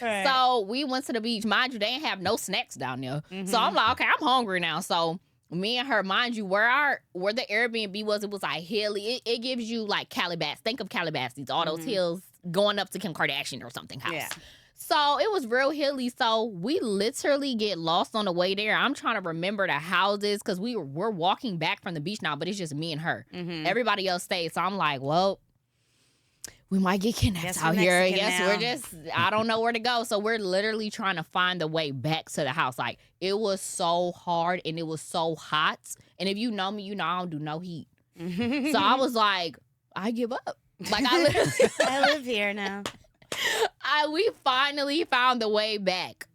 Right. So we went to the beach. Mind you, they didn't have no snacks down there. So I'm like, okay, I'm hungry now. So me and her, mind you, where the Airbnb was, it was like hilly. It gives you like Calabasas. Think of Calabasas, all those hills going up to Kim Kardashian or something house. Yeah. So it was real hilly. So we literally get lost on the way there. I'm trying to remember the houses because we're walking back from the beach now, but it's just me and her. Everybody else stayed. So I'm like, well, we might get kidnapped out here. I guess we're just, I don't know where to go. So we're literally trying to find the way back to the house. Like, it was so hard and it was so hot. And if you know me, you know I don't do no heat. So I was like, I give up. Like, I live here now. We finally found the way back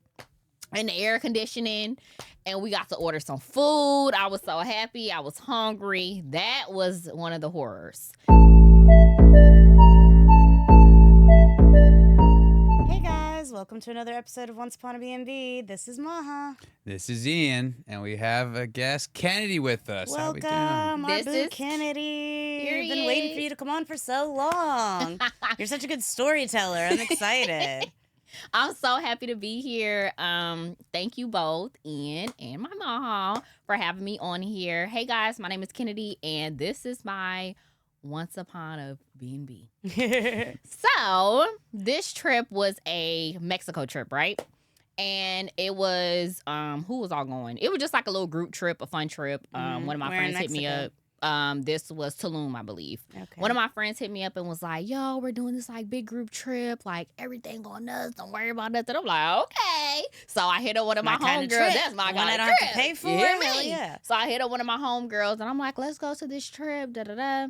in the air conditioning, and we got to order some food. I was so happy. I was hungry. That was one of the horrors. Hey guys, welcome to another episode of Once Upon a Bnb. This is Maha. This is Ian, and we have a guest, Kennedi, with us. Welcome, How we our boo Kennedi. We've been waiting for you to come on for so long. You're such a good storyteller. I'm excited. I'm so happy to be here. Thank you both, Ian and my Maha, for having me on here. Hey guys, my name is Kennedi, and this is my Once Upon a Bnb. So this trip was a Mexico trip, right? And it was who was all going? It was just like a little group trip, a fun trip. One of my friends hit me up. This was Tulum, I believe. Okay. One of my friends hit me up and was like, yo, we're doing this like big group trip, like everything going nuts, don't worry about nothing. I'm like, okay. So I hit up one of my homegirls. That's my one kind I of don't trip. have to pay for. You hear me? Hell yeah. So I hit up one of my homegirls and I'm like, let's go to this trip, da-da-da.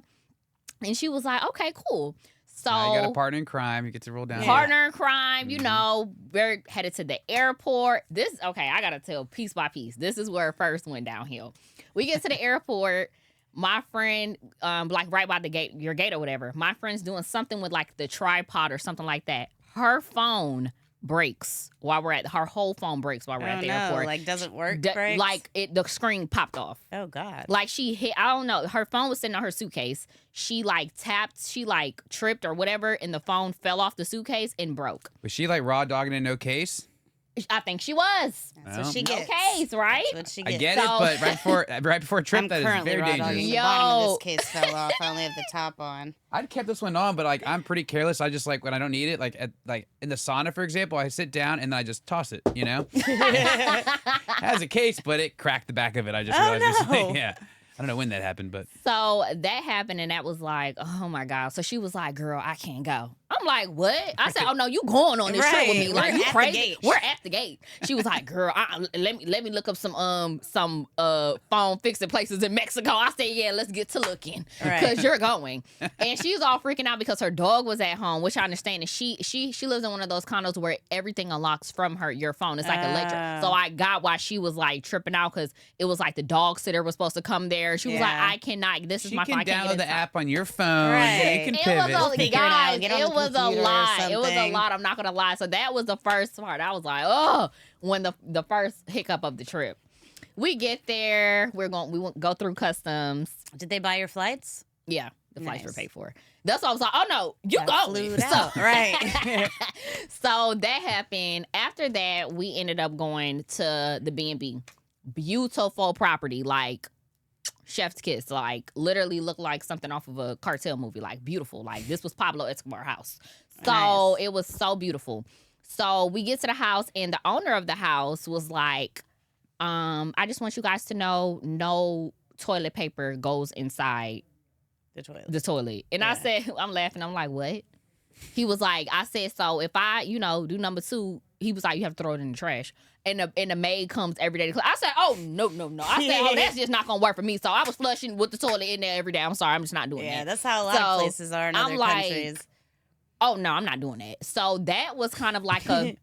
And she was like, okay, cool. So you got a partner in crime. You get to roll down. Partner in crime, you know, we're headed to the airport. Okay, I got to tell piece by piece. This is where it first went downhill. We get to the airport. My friend, like right by the gate, your gate or whatever, my friend's doing something with like the tripod or something like that. Her phone breaks while we're her whole phone breaks while we're at the airport. Like doesn't work. Like the screen popped off. Oh God. Like she hit, I don't know. Her phone was sitting on her suitcase. She like tapped, she like tripped or whatever, and the phone fell off the suitcase and broke. Was she like raw dogging in no case? I think she was. That's what she gets. No case, right? That's what she gets. I get it, but right before a trip, that is very dangerous. The bottom of this case fell off. I only have the top on. I'd kept this one on, but like I'm pretty careless. I just like when I don't need it, like in the sauna, for example, I sit down and then I just toss it. You know, it has a case, but it cracked the back of it. I just realized recently. Yeah. I don't know when that happened, but. So that happened, and that was like, oh my God. So she was like, girl, I can't go. I'm like, what? I said, oh no, you going on this trip with me. Like, you crazy? We're at the gate. She was like, girl, let me look up some phone fixing places in Mexico. I said, yeah, let's get to looking. Because you're going. And she was all freaking out because her dog was at home, which I understand. And she lives in one of those condos where everything unlocks from your phone. It's like electric. So I got why she was like tripping out because it was like the dog sitter was supposed to come there. She was like, I cannot. This is my phone. You can download the app on your phone. Right. Yeah, you can pivot. It was a lot. It was a lot. I'm not gonna lie. So that was the first part. I was like, oh, when the first hiccup of the trip. We get there. We won't go through customs. Did they buy your flights? Yeah, the flights were paid for. That's why I was like, oh no, you go. So, right. So that happened. After that, we ended up going to the B&B. Beautiful property, like chef's kiss, like literally looked like something off of a cartel movie, like beautiful. Like this was Pablo Escobar's house. So It was so beautiful. So we get to the house and the owner of the house was like, I just want you guys to know no toilet paper goes inside the toilet. And I said, I'm laughing. I'm like, what? He was like, I said, so if I, do number 2, he was like, you have to throw it in the trash. And the maid comes every day. I said, oh, no. I said, oh, that's just not going to work for me. So I was flushing with the toilet in there every day. I'm sorry. I'm just not doing that. Yeah, that's how a lot of places are in other countries. Oh, no, I'm not doing that. So that was kind of like a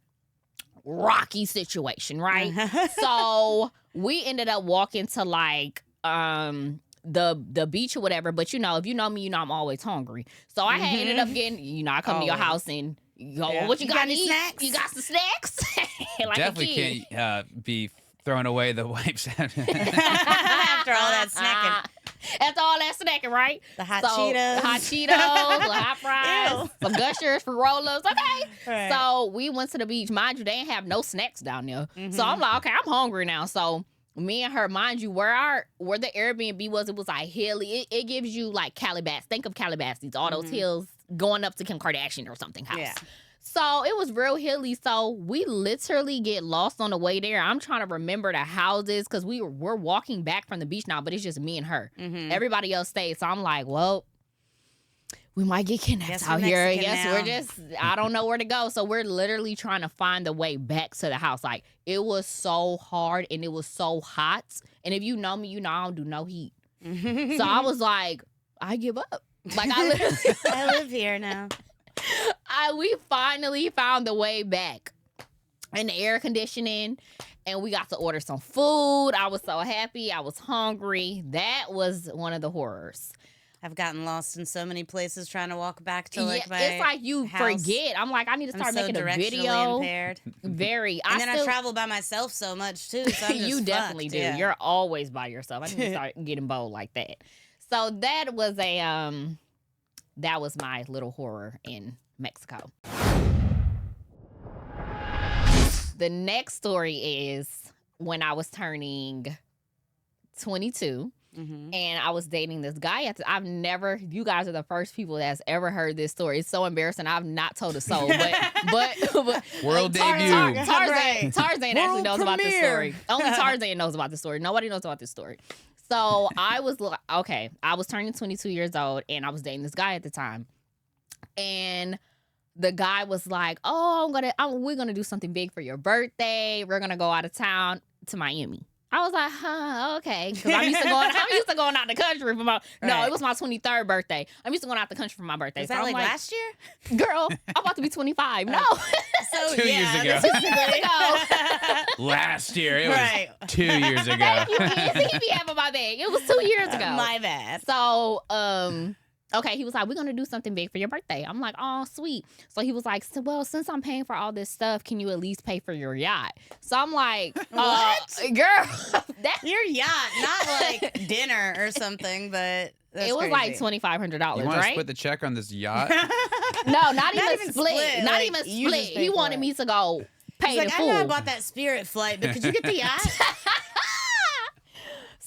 rocky situation, right? So we ended up walking to like the beach or whatever. But, if you know me, I'm always hungry. So I had ended up getting, I come to your house and what you got to eat? Snacks? You got some snacks? Like definitely can't be throwing away the wipes after all that snacking. After all that snacking, right? The hot So, Cheetos. Hot Cheetos, the hot fries, Ew. some Gushers for roll-ups. Okay. Right. So we went to the beach. Mind you, they didn't have no snacks down there. Mm-hmm. So I'm like, okay, I'm hungry now. So me and her, mind you, where the Airbnb was, it was like hilly. It gives you like Calabasas. Think of Calabasas, all those hills going up to Kim Kardashian or something house. Yeah. So it was real hilly. So we literally get lost on the way there. I'm trying to remember the houses because we're walking back from the beach now, but it's just me and her. Mm-hmm. Everybody else stayed. So I'm like, well, we might get kidnapped Guess out we're here. Mexican Yes, now. we're just, I don't know where to go. So we're literally trying to find the way back to the house. Like, it was so hard and it was so hot. And if you know me, you know I don't do no heat. So I was like, I give up. Like, I literally, I live here now. we finally found the way back in the air conditioning, and we got to order some food. I was so happy. I was hungry. That was one of the horrors. I've gotten lost in so many places trying to walk back to like my It's like you house. forget. I'm like, I need to start I'm so making a directionally video. impaired. Very. And then I travel by myself so much too. So I'm just You definitely fucked, do. yeah. You're always by yourself. I need to start getting bold like that. So that was that was my little horror in Mexico. The next story is when I was turning 22 Mhm. and I was dating this guy. You guys are the first people that's ever heard this story. It's so embarrassing. I've not told a soul, but World debut. Right. Tarzan actually World knows about this premiere. story. Only Tarzan knows about this story. Nobody knows about this story. So I was turning 22 years old and I was dating this guy at the time. And the guy was like, "Oh, we're gonna do something big for your birthday. We're gonna go out of town to Miami." I was like, "Huh, okay," because I'm used to going out the country for my. No, Right. it was my 23rd birthday. I'm used to going out the country for my birthday. Is So that I'm like last year? girl, I'm about to be 25. No, So 2 years ago. this is the- Last year. It was Right. 2 years ago. Thank you, Ian. He be having my bag. It was 2 years ago. My bad. So, okay, he was like, "We're gonna do something big for your birthday." I'm like, "Oh, sweet." So he was like, "Well, since I'm paying for all this stuff, can you at least pay for your yacht?" So I'm like, What? girl, that Your yacht, not like dinner or something, but that's it was crazy. like $2,500, You want to right? split the check on this yacht? No, not even even split. split, Not like, even you split. just pay He for wanted it. me to go pay He's the like, fool. I know I bought that Spirit flight, but could you get the yacht?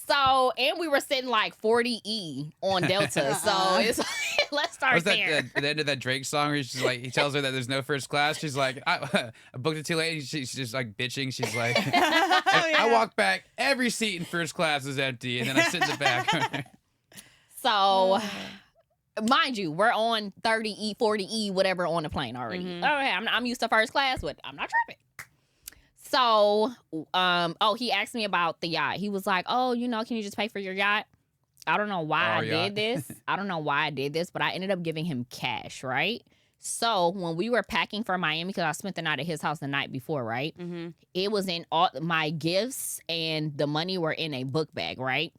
So, and we were sitting like 40E on Delta. So it's like, let's start Was that there. the end of that Drake song where she's like, he tells her that there's no first class? She's like, I booked it too late. She's just like bitching. She's like, Oh, yeah. I walk back, every seat in first class is empty, and then I sit in the back. So, mind you, we're on 30E, 40E, whatever on the plane already. Mhm. Okay, I'm used to first class, but I'm not tripping. So, he asked me about the yacht. He was like, "Oh, can you just pay for your yacht?" I don't know why Our I yacht. did this. I don't know why I did this, but I ended up giving him cash, right? So when we were packing for Miami, because I spent the night at his house the night before, right? Mm-hmm. It was in all my gifts and the money were in a book bag, right?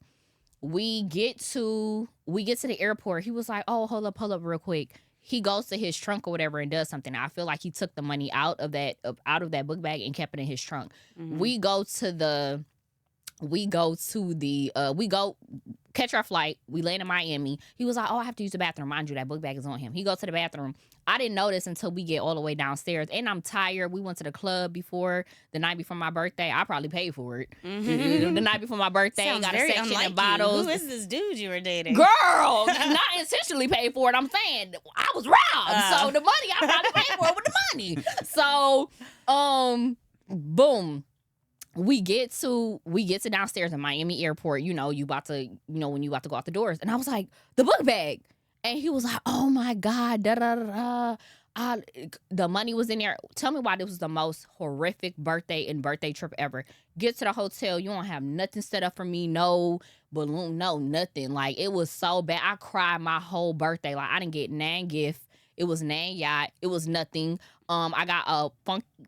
We get to the airport. He was like, "Oh, hold up real quick." He goes to his trunk or whatever and does something. I feel like he took the money out of that book bag and kept it in his trunk. Mm-hmm. We go catch our flight. We land in Miami. He was like, "Oh, I have to use the bathroom." Mind you, that book bag is on him. He goes to the bathroom. I didn't notice until we get all the way downstairs. And I'm tired. We went to the club the night before my birthday. I probably paid for it. Mm-hmm. The night before my birthday, Sounds got a very section unlike of bottles. You. Who is this dude you were dating? Girl, not intentionally paid for it. I'm saying I was robbed. So the money, I probably paid for it with the money. So, boom. We get to downstairs in Miami airport. You about to when you about to go out the doors. And I was like, the book bag. And he was like, "Oh my God, da da da da." The money was in there. Tell me why this was the most horrific birthday trip ever. Get to the hotel. You don't have nothing set up for me. No balloon, no nothing. Like, it was so bad. I cried my whole birthday. Like, I didn't get nan gift. It was nan yacht. It was nothing. I got a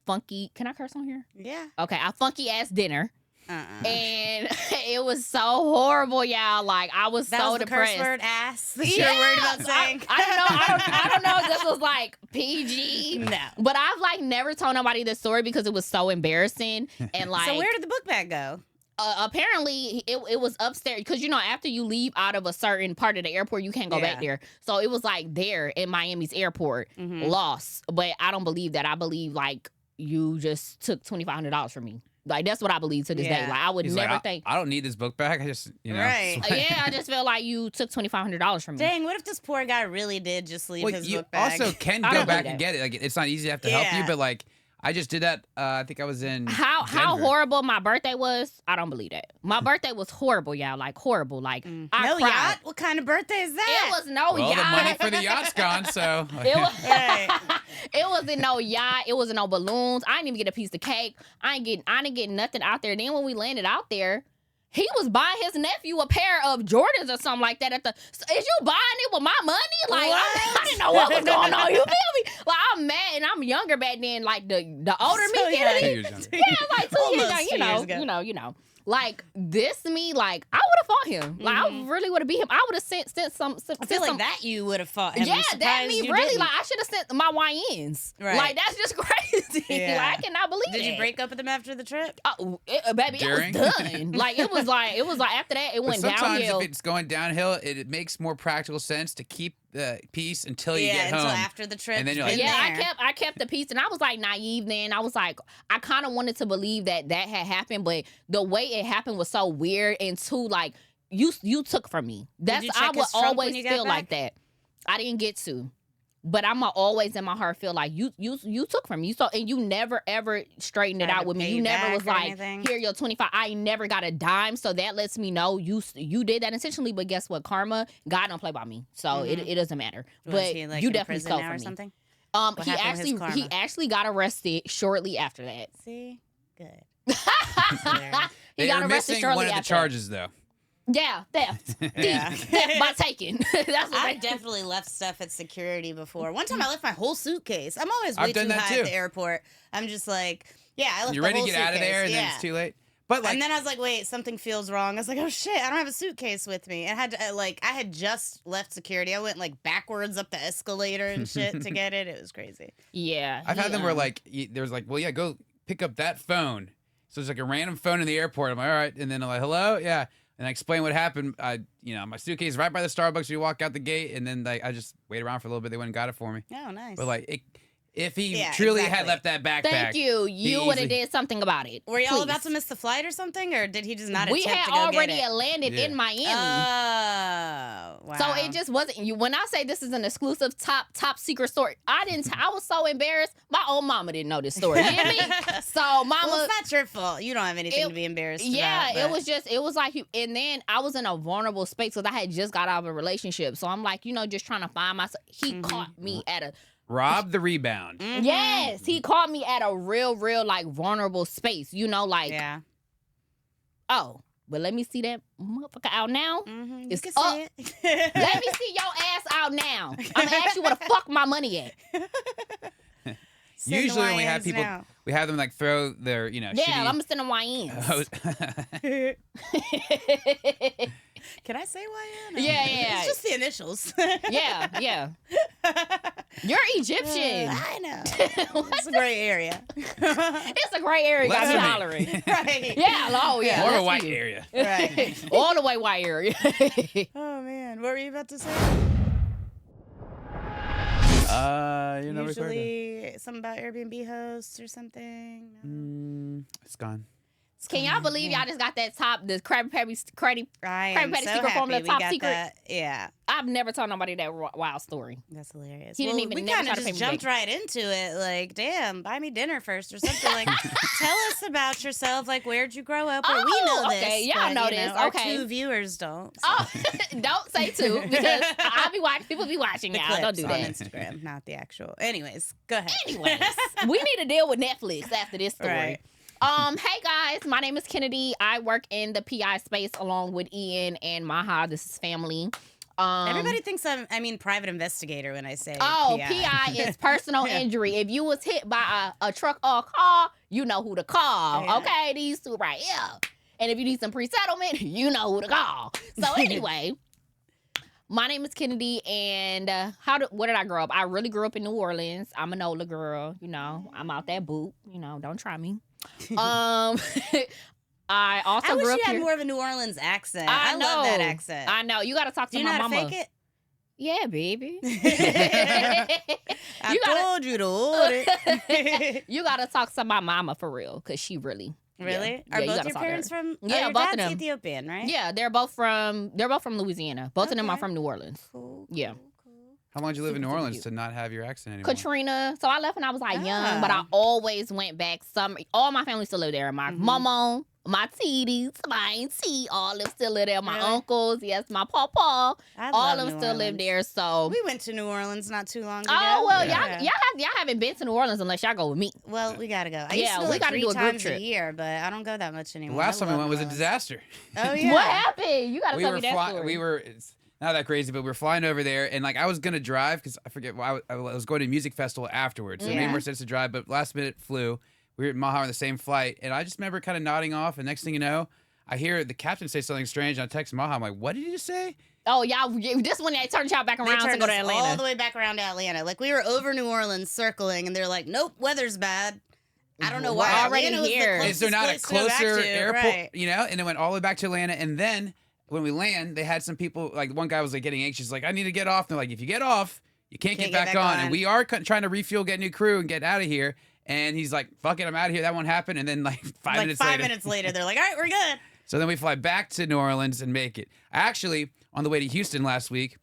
funky. Can I curse on here? Yeah. Okay, a funky ass dinner. Uh-uh. And it was so horrible, y'all. Like, I was That so was the depressed. curse word ass that you were worried about saying. I don't know if this was like PG. No. But I've like never told nobody this story because it was so embarrassing. And like, So where did the book bag go? Apparently it was upstairs because after you leave out of a certain part of the airport you can't go back there, so it was like there in Miami's airport, lost. But I don't believe that. I believe like you just took $2,500 from me. Like that's what I believe to this day. Like I would never think I don't need this book back. I just right. Yeah, I just feel like you took $2,500 from me. Dang, what if this poor guy really did just leave his book bag? Also can go back and get it. Like it's not easy to have to help you, but like I just did that. I think I was in how horrible my birthday was. I don't believe that. My birthday was horrible, y'all. Like horrible. Like I no cried. yacht. What kind of birthday is that? It was no well, yacht. the money for the yacht's gone, so It was, Right. it wasn't no yacht. It wasn't no balloons. I didn't even get a piece of cake. I didn't get nothing out there. Then when we landed out there, he was buying his nephew a pair of Jordans or something like that. Is you buying it with my money? Like I didn't know what was going on. You feel me? Like I'm mad and I'm younger back then. Like the older So me, young. 2 years younger. yeah, like 2 years Almost young. 2 years ago. You know. Like this me, like I would have fought him. Like I really would have beat him. I would have sent some. I feel like that you would have fought him. Yeah, I'm that me surprised you really. didn't. Like I should have sent my YNs. Right. Like that's just crazy. Yeah. Like I cannot believe Did it. you break up with him after the trip? Baby, During? it was done. Like it was like after that it But went sometimes downhill. if it's going downhill, it makes more practical sense to keep the peace until you get until home. after the trip. And then you're like, Yeah, I kept the peace, and I was like naive then. I was like, I kind of wanted to believe that had happened, but the way it happened was so weird, and too like you took from me. That's you I check would his trunk when always you got feel like back? that. I didn't get to. But I'ma always in my heart feel like you took from me. So and you never ever straightened it Tried out to with me. pay You never back was or like, anything? here, your 25. I never got a dime. So that lets me know you did that intentionally. But guess what? Karma, God don't play by me. So it doesn't matter. Was But he, like, you in definitely prison stole now or from me. something? He happened with his karma? actually got arrested shortly after that. See, good. He They got were arrested missing shortly one of the after. charges, though. Yeah, theft. Yeah. Theft by taking. That's what I they definitely left stuff at security before. One time I left my whole suitcase. I'm always way I've done too that high too. at the airport. I'm just like, yeah, I left You're the ready whole to get out of there, and suitcase. then it's too late. But like, And then I was like, wait, something feels wrong. I was like, oh shit, I don't have a suitcase with me. And I had to I had just left security. I went like backwards up the escalator and shit to get it. It was crazy. Yeah. I've had them where like there's like, well, yeah, go pick up that phone. So there's like a random phone in the airport. I'm like, all right, and then I'm like, hello, yeah. And I explain what happened. My suitcase is right by the Starbucks. You walk out the gate, and then like I just wait around for a little bit. They went and got it for me. Oh, nice. But like, if he Yeah, truly had exactly. left that backpack, Thank you. You would have easily- did something about it. Were y'all Please. about to miss the flight or something, or did he just not We attempt had to go already get it? landed Yeah. in Miami. Oh, wow. So it just wasn't you. When I say this is an exclusive top secret story, I was so embarrassed. My own mama didn't know this story. You hear me? So mama, Well, it's not your fault. You don't have anything to be embarrassed yeah, about. it was like, and then I was in a vulnerable space because I had just got out of a relationship. So I'm like, just trying to find myself. He caught me at a, rob the rebound. yes, he caught me at a real, like vulnerable space. Like, Yeah. oh, but let me see that motherfucker out now. You It's can up. see it. Let me see your ass out now. I'm gonna ask you where the fuck my money at. Send the Usually when we have YNs people, now. we have them like throw their, Yeah, shitty I'm gonna send them YNs. hose. Can I say YN? Yeah. It's just the initials. yeah. You're Egyptian. I know. It's a gray area. It's a gray area. Got Less me of me. hollering. Right. Yeah. Oh yeah. More of a that's white you. area. Right. All the way white area. Oh, man. What were you about to say? Usually something about Airbnb hosts or something. No. It's gone. Can y'all believe y'all just got that the Krabby Patty I Krabby am Patty so secret happy formula we top got secret? that. Yeah. I've never told nobody that wild story. That's hilarious. He didn't even we never kind try of to pay just me jumped back. right into it. Like, damn, buy me dinner first or something. Like, tell us about yourself. Like, where'd you grow up? Or we Oh, know this. okay. Y'all but, know you this. Our Okay. 2 viewers don't. So. Oh, don't say two because I'll be watching. People be watching The y'all. Don't clips do on that. Instagram, not the actual. Anyways, go ahead. Anyways, we need to deal with Netflix after this story. Right. Hey guys, my name is Kennedi. I work in the PI space along with Ian and Maha. This is family. Everybody thinks I mean private investigator when I say PI is personal injury. If you was hit by a truck or a car, you know who to call. Yeah. Okay, these two right here. And if you need some pre-settlement, you know who to call. So anyway, my name is Kennedi, and where did I grow up? I really grew up in New Orleans. I'm an older girl, I'm out that boot. Don't try me. I also I wish grew up you had here. more of a New Orleans accent. I I love that know. accent. I know. You got to talk Do to you know my how to mama. fake it? Yeah, baby. I told you to hold it. You got to talk to my mama for real, because she really. Really? Yeah. Are You both gotta your talk to parents her. from? Yeah, your both of dad's them. Ethiopian, right? Yeah, they're both from Louisiana. Both of them are Okay. from New Orleans. Cool. Yeah. Cool. How long did you live in New Super Orleans cute. to not have your accent anymore? Katrina. So I left when I was like young, but I always went back. All my family still live there. My mama, my titties, my auntie, all of them still live there. My Really? uncles, yes, my papa, I all love of them New still live Orleans. there. So. We went to New Orleans not too long ago. Oh well, Yeah. y'all haven't been to New Orleans unless y'all go with me. Well, we gotta go. I Yeah, used to go we like gotta 3 do a group times trip. a year, but I don't go that much The anymore. last I time we love went was New a Orleans. disaster. Oh yeah. What happened? You gotta We tell were me that story. it's not that crazy, but we were flying over there, and like I was gonna drive because I forget. Well, I was going to a music festival afterwards, so it made Yeah. more sense to drive. But last minute flew. We were at Maha on the same flight, and I just remember kind of nodding off. And next thing you know, I hear the captain say something strange. And I text Maha. I'm like, "What did you just say?" Oh y'all, this one they turned y'all back They around to turned go to us Atlanta. all the way back around to Atlanta. Like we were over New Orleans circling, and they're like, "Nope, weather's bad." I don't know We're why. already Atlanta was the here. Is there not a closest place to go back closer to, airport? right. You know, and it went all the way back to Atlanta, and then when we land, they had some people. Like one guy was like getting anxious, like I need to get off. And they're like, if you get off, you can't get back on. And we are trying to refuel, get new crew, and get out of here. And he's like, "Fuck it, I'm out of here. That won't happen." And then like five minutes later, they're like, "All right, we're good." So then we fly back to New Orleans and make it. Actually, on the way to Houston last week,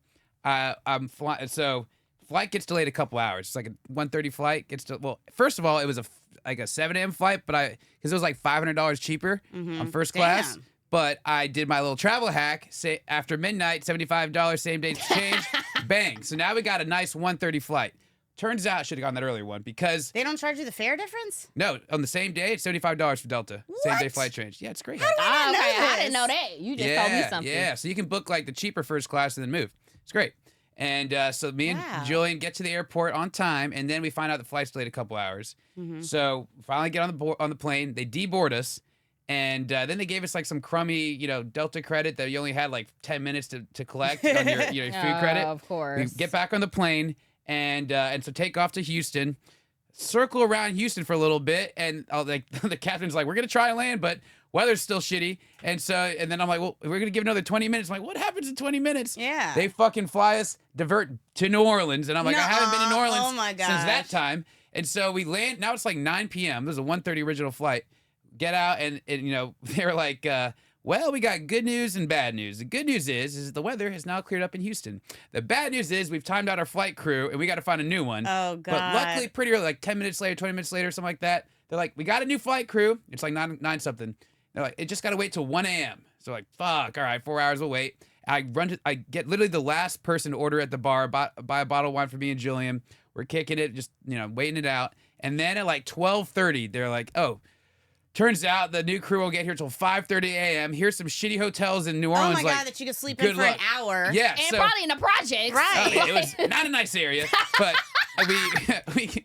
I'm flying. So flight gets delayed a couple hours. It's like a 1:30 flight. Well, first of all, it was like a 7 a.m. flight, but because it was like $500 cheaper on first class. Damn. But I did my little travel hack. Say after midnight, $75 same day exchange. Bang. So now we got a nice 1:30 flight. Turns out I should have gone that earlier one because They don't charge you the fare difference? no, on the same day it's $75 for Delta. Same day What? flight change. Yeah, it's great. How do we not know okay, I this? didn't know that. You just told me something. Yeah, so you can book like the cheaper first class and then move. It's great. And so me and Wow. Julian get to the airport on time, and then we find out the flight's delayed a couple hours. So finally get on the plane. They deboard us, and then they gave us like some crummy, Delta credit that you only had like 10 minutes to collect on your food credit. Of course. We get back on the plane, and so take off to Houston, circle around Houston for a little bit, and like the captain's like, "We're gonna try and land, but weather's still shitty." And then I'm like, "Well, we're gonna give another 20 minutes." I'm like, "What happens in 20 minutes?" Yeah. They fucking fly us, divert to New Orleans, and I'm like, "I haven't been to New Nuh-uh. Orleans Oh my since that gosh. time." And so we land. Now it's like 9 p.m. This is a 1:30 original flight. Get out, and they're like, "Well, we got good news and bad news. The good news is the weather has now cleared up in Houston. The bad news is we've timed out our flight crew, and we got to find a new one." Oh, God. But luckily, pretty early, like 10 minutes later, 20 minutes later, something like that, they're like, "We got a new flight crew." It's like nine something. They're like, "It just got to wait till 1 a.m. So like, fuck, all right, 4 hours, we'll wait. I get literally the last person to order at the bar, buy a bottle of wine for me and Julian. We're kicking it, just, waiting it out. And then at like 12:30, they're like, "Oh, turns out the new crew won't get here till 5:30 a.m. Here's some shitty hotels in New Oh Orleans." my like, God, that you could sleep good in for luck. an hour. Yeah, And so probably in the projects. Right. it was not a nice area, but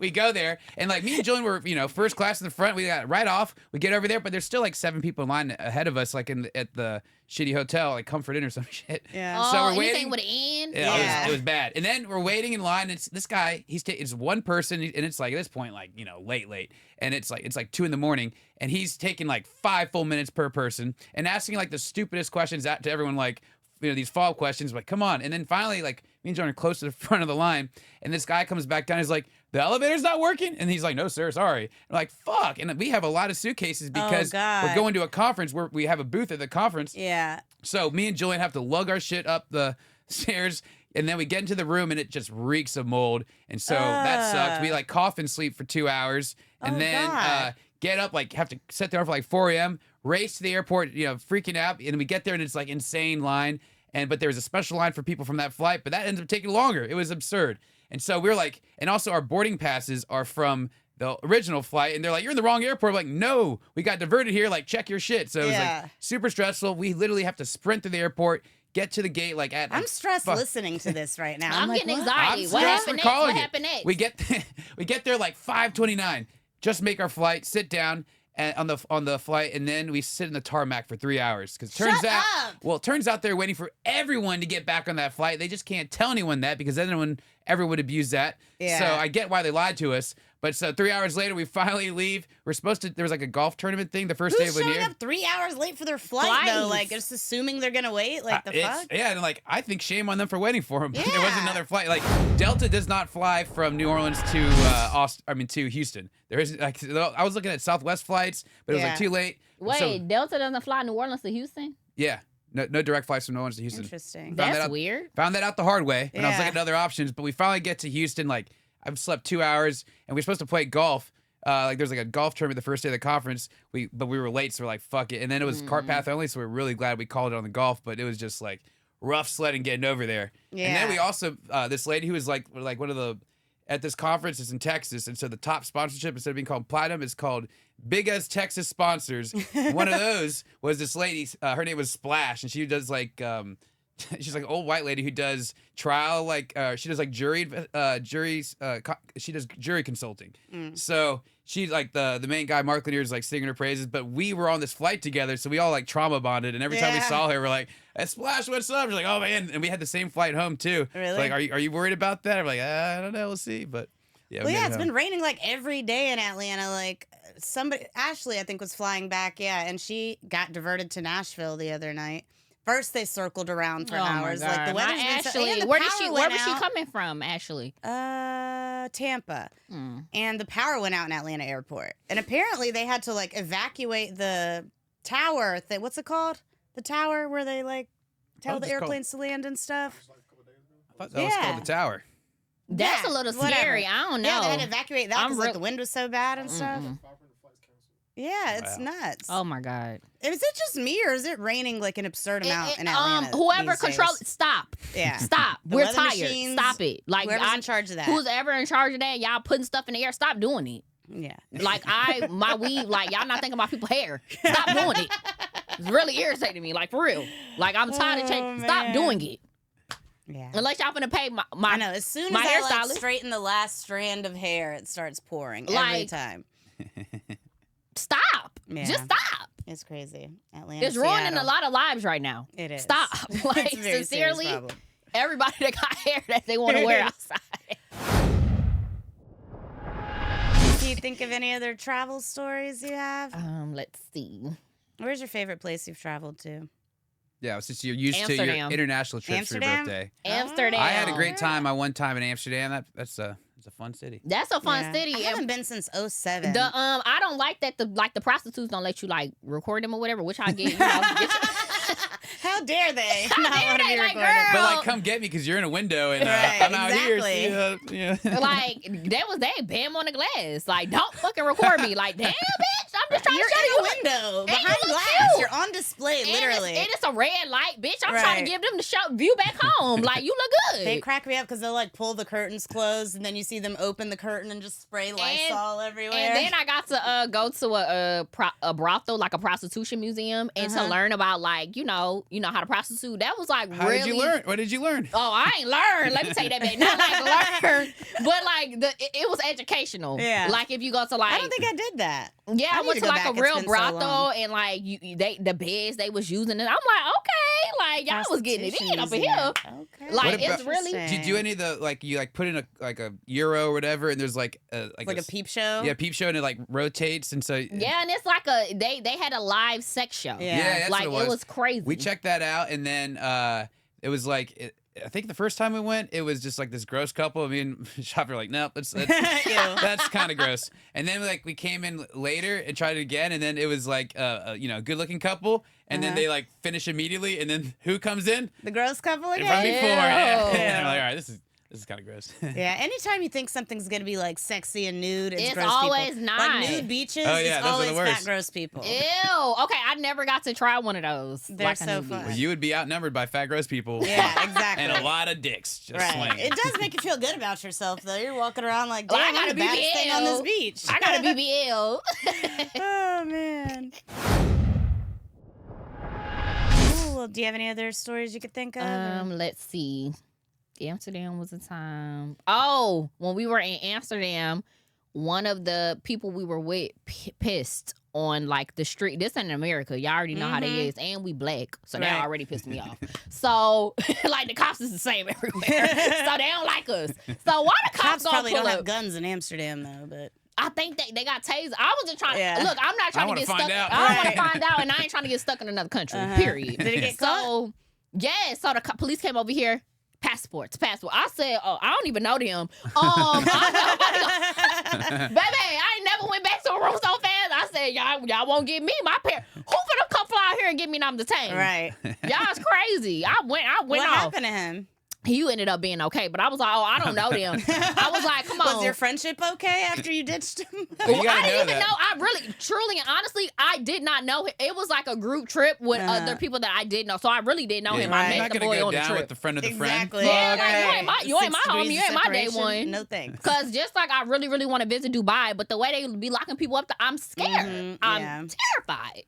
we go there, and like me and Julian were first class in the front. We got right off. We get over there, but there's still like 7 people in line ahead of us, like at the shitty hotel, like Comfort Inn or some shit. Yeah. Oh, So we're anything waiting. with an end? Yeah, Yeah. It was bad. And then we're waiting in line. It's this guy. It's one person, and it's like at this point, like late, and it's like 2 a.m, and he's taking like 5 full minutes per person and asking like the stupidest questions out to everyone, like these follow-up questions. Like, come on. And then finally, like me and John are close to the front of the line, and this guy comes back down. He's like, "The elevator's not working," and he's like, "No, sir, sorry." I'm like, fuck. And we have a lot of suitcases because God. we're going to a conference where we have a booth at the conference. Yeah. So me and Julian have to lug our shit up the stairs, and then we get into the room, and it just reeks of mold. And so that sucked. We like cough and sleep for 2 hours, and Oh, then God. get up, like have to sit there for like 4 a.m., race to the airport, freaking out. And we get there, and it's like insane line. But there was a special line for people from that flight, but that ends up taking longer. It was absurd. And so we were like, and also our boarding passes are from the original flight, and they're like, "You're in the wrong airport." I'm like, "No, we got diverted here. Like, check your shit." So it was Yeah. like super stressful. We literally have to sprint through the airport, get to the gate like at. I'm like, stressed fuck. listening to this right now. I'm like, getting what? anxiety. I'm What stressed happened for next? What calling it. happened next? We get there like 5:29. Just make our flight, sit down and on the flight, and then we sit in the tarmac for 3 hours. Because Shut up! it turns out they're waiting for everyone to get back on that flight. They just can't tell anyone that because then everyone would abuse that. Yeah. So I get why they lied to us, But so 3 hours later, we finally leave. We're supposed to. There was like a golf tournament thing the first Who's day of showing Lanier. up 3 hours late for their flight though? Like, just assuming they're gonna wait. Like the fuck? Yeah, and like I think shame on them for waiting for him. But there was Yeah. another flight. Like Delta does not fly from New Orleans to to Houston. There is like I was looking at Southwest flights, but it was like too late. Wait, So, Delta doesn't fly New Orleans to Houston? yeah, no direct flights from New Orleans to Houston. Interesting. That's weird. Found that out the hard way, and I was Yeah. looking at other options. But we finally get to Houston. Like I've slept 2 hours, and we were supposed to play golf. Like there's like a golf tournament the first day of the conference. But we were late, so we're like, fuck it. And then it was cart path only, so we're really glad we called it on the golf. But it was just like rough sledding getting over there. Yeah. And then we also this lady who was like one of the at this conference is in Texas, and so the top sponsorship instead of being called Platinum is called Big as Texas Sponsors. One of those was this lady. Her name was Splash, and she does like. She's like an old white lady who does trial, like she does like juries. She does jury consulting. So she's like the main guy. Mark Lanier is like singing her praises. But we were on this flight together, so we all like trauma bonded. And every time we saw her, we're like, "Hey, Splash, what's up?" She's like, "Oh man!" And we had the same flight home too. Really? Like, are you worried about that? I'm like, I don't know. We'll see. But yeah, Well, we made yeah, it it's home. been raining like every day in Atlanta. Like Ashley, I think, was flying back. Yeah, and she got diverted to Nashville the other night. First, they circled around for hours. Like the weather's been so. Ashley. And the Where power was went she out. coming from, Ashley? Tampa. And the power went out in Atlanta airport. And apparently they had to like evacuate the tower. What's it called? The tower where they like tell the it's called- airplanes to land and stuff. I thought that was called the tower. That's Yeah, a little whatever. scary. I don't know. Yeah, they had to evacuate that I'm because like, the wind was so bad and stuff. Mm-mm. Yeah, it's Wow. nuts. Oh my God. Is it just me or is it raining like an absurd amount in Atlanta? Whoever these controls, days? stop. Yeah. Stop. The We're weather tired. machines, Stop it. Like Whoever's in charge of that. who's ever in charge of that, y'all putting stuff in the air, stop doing it. Yeah. Like my weed, like y'all not thinking about people's hair. Stop doing it. It's really irritating me, like for real. Like I'm tired of changing. Stop man. doing it. Yeah. Unless y'all finna pay my I know. As soon as my I like hairstylist. straighten the last strand of hair, it starts pouring every Like- time. Stop. Yeah. Just stop. It's crazy. Atlanta. It's ruining Seattle. a lot of lives right now. It is. Stop. Like It's a very serious sincerely, problem. everybody that got hair that they want to wear outside. Do you think of any other travel stories you have? Let's see. Where's your favorite place you've traveled to? Yeah, since you're used to your Amsterdam. international trips for your Amsterdam? birthday. Amsterdam. I had a great time. I one time in Amsterdam. It's a fun city. That's a fun Yeah. city. I haven't been since 2007. The I don't like that the prostitutes don't let you like record them or whatever, which I get. You know, How dare they? How not dare want to they, be like, recorded. girl? But like, come get me because you're in a window and Right, I'm out exactly. here. See, yeah. like that was they bam on the glass. Like don't fucking record me. Like damn bitch, I'm just trying You're to show in you a window behind you look glass. cute. You're on display, And literally. it's a red light, bitch. I'm trying Right. to give them the show view back home. Like you look good. They crack me up because they'll like pull the curtains closed, and then you see them open the curtain and just spray Lysol everywhere. And then I got to go to a brothel, like a prostitution museum, and to learn about like you know how to prostitute. That was like How really. did you learn? What did you learn? Oh, I ain't learned. Let me tell you that, man. Not like learn, but like it was educational. Yeah. Like if you go to like, I don't think I did that. yeah, I I need went to to go like back. a It's real been so brothel long. and like the beds they was using, and I'm like, okay, like y'all was getting it Prostitution in up in museum. here. Okay. Like What it's about- really Did you do any of the like you like put in a euro or whatever and there's like a like a peep show? Yeah, peep show and it like rotates and so yeah, and it's like they had a live sex show. Yeah. that's like what it was crazy. We checked that out and then it was like I think the first time we went, it was just like this gross couple. I mean, shop were like, nope, that's Ew. that's kind of gross. And then like we came in later and tried it again, and then it was like a good looking couple, and then they like finish immediately, and then who comes in? The gross couple Right again? before, Ew. and we're like, all right, this is kind of gross. Yeah, anytime you think something's gonna be like sexy and nude, it's gross always people. not. Like nude beaches, Oh, yeah, it's those are the always worst. fat gross people. Ew. Okay, I never got to try one of those. They're like a so newbie. fun. Well, you would be outnumbered by fat gross people. Yeah, exactly. And a lot of dicks just Right. swinging. It does make you feel good about yourself, though. You're walking around like, Well, I damn, I'm got the a baddest thing on this BBL. beach. I got a BBL. Oh, man. Ooh, well, do you have any other stories you could think of? Let's see. Amsterdam was a time. Oh, when we were in Amsterdam, one of the people we were with pissed on like the street. This ain't in America. Y'all already know how they is, and we black, so that Right. already pissed me off. So like the cops is the same everywhere, so they don't like us. So why the cops Cops gonna probably pull don't up? have guns in Amsterdam though, but I think they got tased. I was just trying. Yeah. Look, I'm not trying to wanna get find stuck. out. I don't want Right. to find out, and I ain't trying to get stuck in another country. Uh-huh. Period. Did it get caught? So yeah, so the police came over here. Passport. I said, oh, I don't even know them. Baby, I ain't never went back to a room so fast. I said, y'all won't get me. My parents, who finna come fly out here and get me and I'm detained? right. Y'all's crazy. I went What off. happened to him? You ended up being okay, but I was like, oh, I don't know them. I was like, come on. Was your friendship okay after you ditched him? Well, you gotta I didn't know even that. know. I really, truly, and honestly, I did not know him. It was like a group trip with other people that I did know. So I really didn't know him. Right. I You're met not the gonna boy go on the down trip. with the friend of the Exactly. Yeah, friend. like, you ain't my 6 homie, degrees you of ain't my day separation. one. No thanks. Cause just like I really, really want to visit Dubai, but the way they be locking people up, I'm scared. Mhm, I'm yeah. terrified.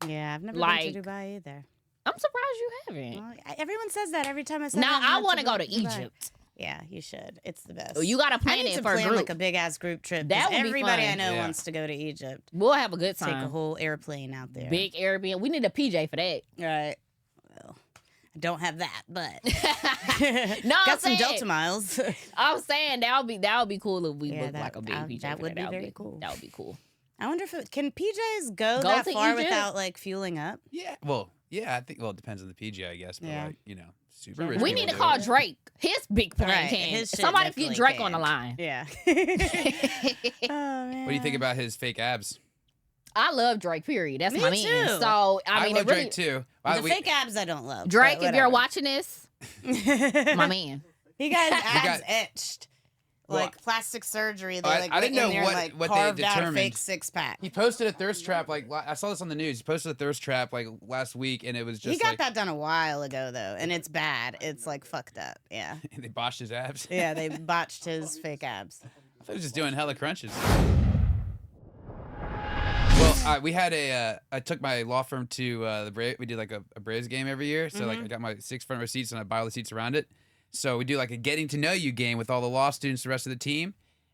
Yeah, I've never Like- been to Dubai either. I'm surprised you haven't. Well, everyone says that every time I say. Now I want want to go to Egypt. Yeah, you should. It's the best. Oh, you gotta I plan need it to for a plan group. like a big ass group trip. That 'cause would be everybody fun. I know Yeah. wants to go to Egypt. We'll have a good Take a time. whole airplane out there. Big Airbnb. We need a PJ for that. Right. Well, I don't have that, but No, I'm got some saying- Delta miles. I'm saying that would be cool if we Yeah, booked that- like a big that- PJ. that for would be That very cool. That would be cool. I wonder if can PJs go Go that to far Egypt? without like fueling up? Yeah. Well, yeah. I think. Well, it depends on the PG, I guess. But Yeah. like, super Yeah. rich. We people need to do call it. Drake. His big plane Right, can. his shit Somebody get definitely Drake can. on the line. Yeah. Oh man. What do you think about his fake abs? I love Drake. Period. That's Me my man. too. So I mean, love it really, Drake too. The fake abs I don't love. Drake, but if you're whatever. watching this, my man. He got his abs got- etched. Well, Like plastic surgery. They I- like I didn't went in know there what- and, like, what they carved out a determined. fake 6-pack. He posted a thirst trap I saw this on the news. He posted a thirst trap like last week, and it was just He got like that done a while ago though, and it's bad. It's like fucked up. Yeah. they botched his abs. Yeah, they botched his fake abs. I was just doing hella crunches. Well, we had I took my law firm to the Braves. We do like a Braves game every year. So like I got my 6 front row seats and I buy all the seats around it. So we do like a getting to know you game with all the law students, the rest of the team.